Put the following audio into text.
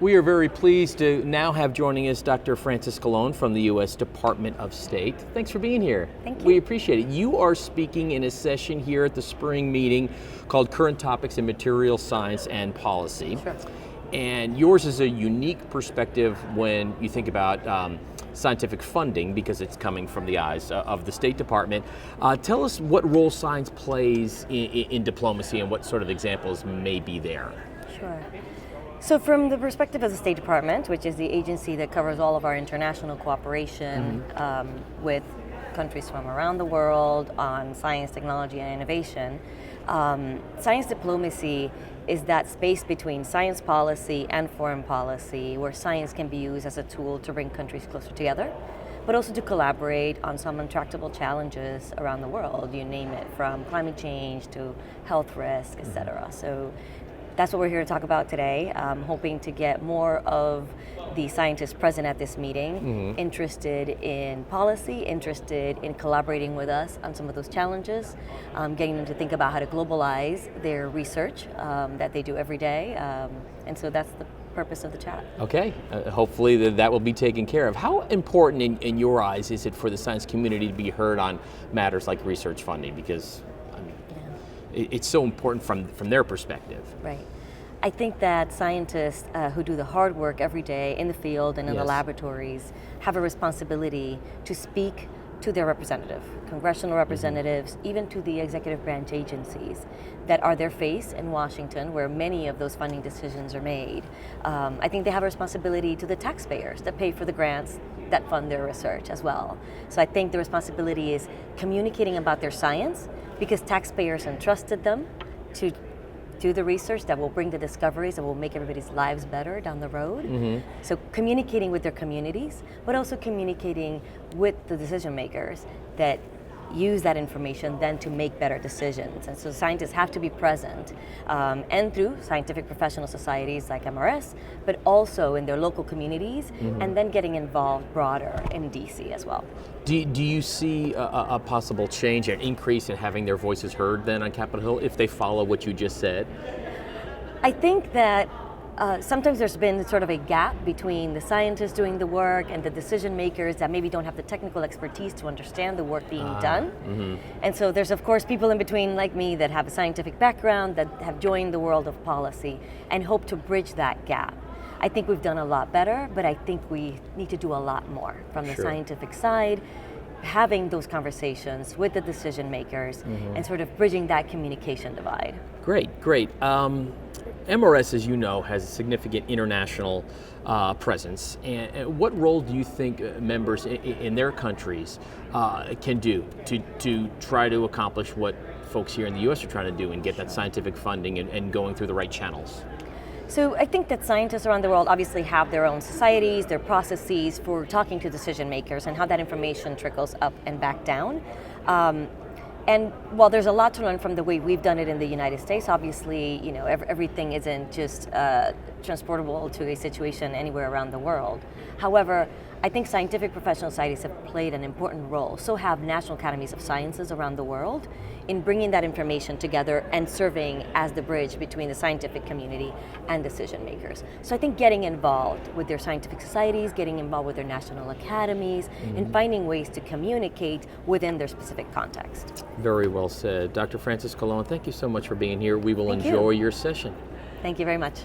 We are very pleased to now have joining us Dr. Frances Colón from the U.S. Department of State. Thanks for being here. Thank you. We appreciate it. You are speaking in a session here at the spring meeting called Current Topics in Material Science and Policy. Sure. And yours is a unique perspective when you think about scientific funding, because it's coming from the eyes of the State Department. Tell us what role science plays in diplomacy and what sort of examples may be there. Sure. So from the perspective of the State Department, which is the agency that covers all of our international cooperation with countries from around the world on science, technology, and innovation, science diplomacy is that space between science policy and foreign policy where science can be used as a tool to bring countries closer together, but also to collaborate on some intractable challenges around the world, you name it, from climate change to health risk, et cetera. So that's what we're here to talk about today. I'm hoping to get more of the scientists present at this meeting interested in policy, interested in collaborating with us on some of those challenges, getting them to think about how to globalize their research that they do every day. And so that's the purpose of the chat. Okay, hopefully that will be taken care of. How important in your eyes is it for the science community to be heard on matters like research funding? Because it's so important from their perspective. Right. I think that scientists who do the hard work every day in the field and in the laboratories have a responsibility to speak to their representative, congressional representatives, even to the executive branch agencies that are their face in Washington, where many of those funding decisions are made. I think they have a responsibility to the taxpayers that pay for the grants that fund their research as well. So I think the responsibility is communicating about their science, because taxpayers entrusted them to do the research that will bring the discoveries that will make everybody's lives better down the road. So communicating with their communities, but also communicating with the decision makers that use that information then to make better decisions. And so scientists have to be present and through scientific professional societies like MRS, but also in their local communities, and then getting involved broader in DC as well. Do you see a possible change, an increase in having their voices heard then on Capitol Hill if they follow what you just said? I think that sometimes there's been sort of a gap between the scientists doing the work and the decision makers that maybe don't have the technical expertise to understand the work being done. And so there's of course people in between like me that have a scientific background that have joined the world of policy and hope to bridge that gap. I think we've done a lot better, but I think we need to do a lot more from the scientific side, having those conversations with the decision makers and sort of bridging that communication divide. Great. MRS, as you know, has a significant international presence. And what role do you think members in their countries can do to try to accomplish what folks here in the U.S. are trying to do and get that scientific funding and going through the right channels? So I think that scientists around the world obviously have their own societies, their processes for talking to decision makers and how that information trickles up and back down. And while there's a lot to learn from the way we've done it in the United States, obviously, you know, everything isn't just transportable to a situation anywhere around the world. However, I think scientific professional societies have played an important role. So have National Academies of Sciences around the world in bringing that information together and serving as the bridge between the scientific community and decision makers. So I think getting involved with their scientific societies, getting involved with their national academies, and finding ways to communicate within their specific context. Very well said. Dr. Frances Colón, thank you so much for being here. We will enjoy your session. Thank you very much.